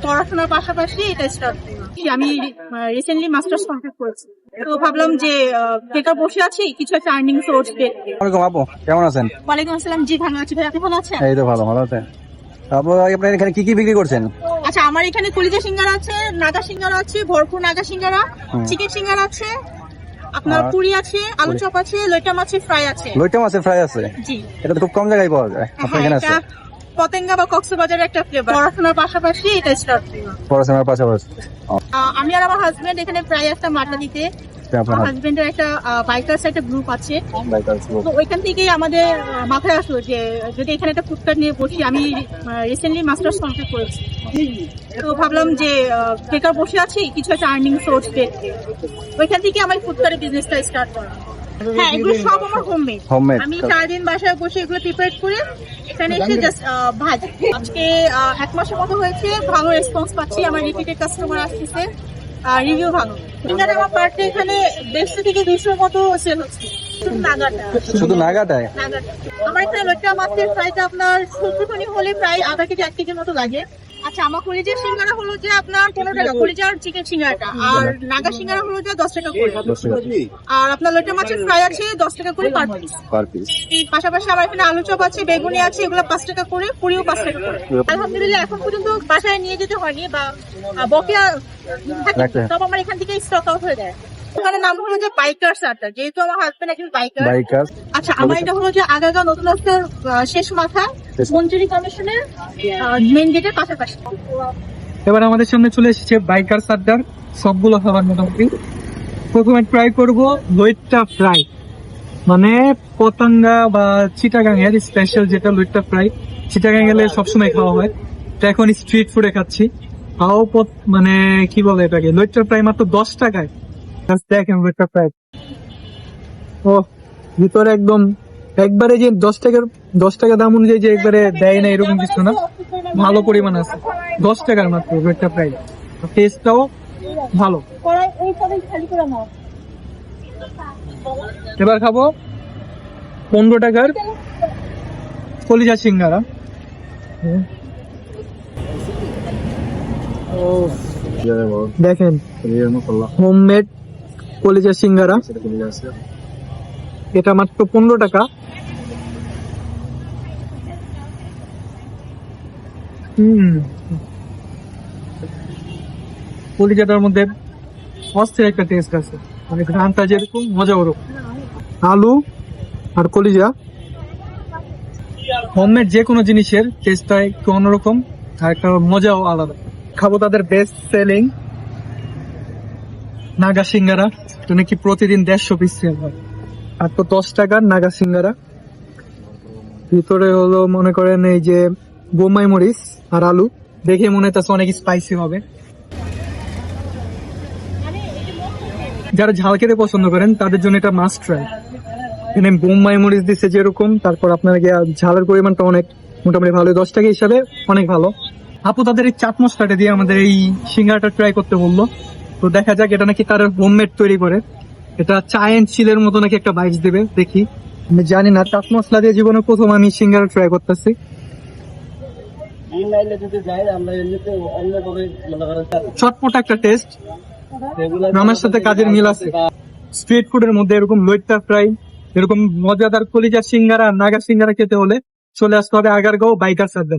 পড়াশোনার পাশাপাশি এটা স্টার্ট আমি রিসেন্টলি মাস্টার্স কমপ্লিট করেছি। তো ভাবলাম যে বেকার বসে আছি, কিছু একটা আর্নিং সোর্স পেয়ে। ওয়ালাইকুম আপু, কেমন আছেন? ওয়ালাইকুম আসসালাম। জি ভালো আছি ভাই, আপনি ভালো আছেন? এই তো ভালো ভালো আছেন। আপু আপনার এখানে কি কি বিক্রি করছেন? আচ্ছা, আমার এখানে কলিজা সিঙ্গারা আছে, নাগা সিঙ্গারা আছে, ভরপুর নাগা সিঙ্গারা, চিকেন সিঙ্গারা আছে, আপনার পুরি আছে, আলু চপ আছে, লইটা মাছের ফ্রাই আছে। লইটা মাছের ফ্রাই আছে? জি। এটা তো খুব কম জায়গায় পাওয়া যায়, আপনার এখানে আছে? পতেঙ্গা বা কক্সবাজারের একটা ফ্লেভার। পড়াশোনার পাশাপাশি এটা স্টার্ট। পড়াশোনার পাশাপাশি আমি আর আমার হাজবেন্ড এখানে প্রায় একটা মাঠা দিতে। আমার হাজবেন্ডের একটা বাইকার্স একটা গ্রুপ আছে, তো ওইখান থেকেই আমাদের মাথায় আসলো যে যদি এখানে একটা ফুডকার্ট নিয়ে বসি। আমি রিসেন্টলি মাস্টার্স কমপ্লিট করেছি, তো ভাবলাম যে বেকার বসে আছি, কিছু একটা আর্নিং সোর্স পেয়ে ওইখান থেকে আমার ফুডকার্টের বিজনেসটা স্টার্ট করা। হ্যাঁ, এগুলো সব আমার হোমমেড। আমি 4 দিন বাসায় বসে এগুলো প্রিপেয়ার করে এখানে এসে জাস্ট ভাজি। আজকে 1 মাসের মতো হয়েছে, ভালো রেসপন্স পাচ্ছি, আমার রিপিটেড কাস্টমার আসতেছে, রিভিউ ভালো। এখানে আমার পার্টে এখানে 150 থেকে 200 মতো সেল হচ্ছে। শুধু নাগাটায়? আমার এখানে লইট্টা মাছের ফ্রাইটা আপনার 70 হলে প্রায় আধা কেজি 1 কেজির মতো লাগে। আচ্ছা, আমার কলিজার সিঙ্গারা হলো যে আপনার 15 টাকা, কলিজার চিকেন সিঙ্গারাটা, আর নাগা সিঙ্গারা হলো যে 10 টাকা করে, আর আপনার লইট্টা মাছের ফ্রাই আছে 10 টাকা করে পার পিস। পাশাপাশি আমার এখানে আলু চপ আছে, বেগুনি আছে, এগুলো 5 টাকা করে, পুরিও 5 টাকা করে। আলহামদুলিল্লাহ এখন পর্যন্ত বাসায় নিয়ে যেতে হয়নি বা বকেয়া থাকে, তবে আমার এখান থেকে স্টক আউট হয়ে যায়। ওখানে নাম হলো যে বাইকার্স আড্ডা, যেহেতু আমার হাজবেন্ড একজন বাইকার। আচ্ছা, আমার এটা হলো যে আগাগা নতুন রাস্তার শেষ মাথা, মঞ্জুরি কমিশনের মেইন গেটের পাশাপাশি। এবার আমাদের সামনে চলে এসেছে বাইকার্স আড্ডার সবগুলো খাবার মোটামুটি। প্রথমে ট্রাই করব লইট্টা ফ্রাই, মানে পতঙ্গা বা চিটাগাং এর স্পেশাল যেটা লইট্টা ফ্রাই। চিটাগাং গেলে সবসময় খাওয়া হয়, তো এখন স্ট্রিট ফুডে খাচ্ছি। তাও মানে কি বলে এটাকে, লইট্টা ফ্রাই মাত্র 10 টাকায়। দেখেন লইট্টা ফ্রাই, ও ভিতরে একদম একবারে যে 10 টাকা দাম অনুযায়ী যে একবারে দেয় না এরকম কিছু না, ভালো পরিমাণ আছে। 10 টাকার মাত্র লইট্টা ফ্রাই, টেস্টটাও ভালো। এবার খাবো 15 টাকার কলিজা সিঙ্গারা। দেখেন হোমমেড কলিজা সিঙ্গারা, এটা মাত্র 15 টাকা। কলিজাটার মধ্যে অস্থির একটা টেস্ট আছে, মানে ঘ্রাণটা যেরকম মজা ওরকম। আলু আর কলিজা, হোমমেড যে কোনো জিনিসের টেস্টটা একটু অন্যরকম, আর একটা মজাও আলাদা। খাবো তাদের বেস্ট সেলিং নাগা সিঙ্গারা, তো নাকি প্রতিদিন 150 পিস সেল হয়, আর তো 10 টাকার নাগা সিঙ্গারা। ভিতরে হলো মনে করেন এই যে বোম্বাই মরিচ আর আলু, দেখে মনে হচ্ছে অনেক স্পাইসি হবে। যারা ঝাল খেতে পছন্দ করেন তাদের জন্য এটা মাস্ট ট্রাই। এখানে বোম্বাই মরিচ দিচ্ছে যেরকম, তারপর আপনার ঝালের পরিমাণটা অনেক মোটামুটি ভালো, 10 টাকা হিসাবে অনেক ভালো। আপু তাদের এই চাট মশলাটা দিয়ে আমাদের এই সিঙ্গারাটা ট্রাই করতে বললো, তো দেখা যাক। এটা নাকি তারা হোমমেড তৈরি করে, এটা চা এন্ড চিলের মতো নাকি একটা ভাইবস দেবে, দেখি। আমি জানি না, চাট মশলা দিয়ে জীবনে প্রথম আমি সিঙ্গারা ট্রাই করতেছি। চটপটা একটা টেস্ট, আমার সাথে কাজের মিল আছে। স্ট্রিট ফুডের মধ্যে এরকম লইট্টা ফ্রাই, এরকম মজাদার কলিজার সিঙ্গারা, নাগা সিঙ্গারা খেতে হলে চলে আসতে হবে আগারগাঁও বাইকার্স আড্ডা।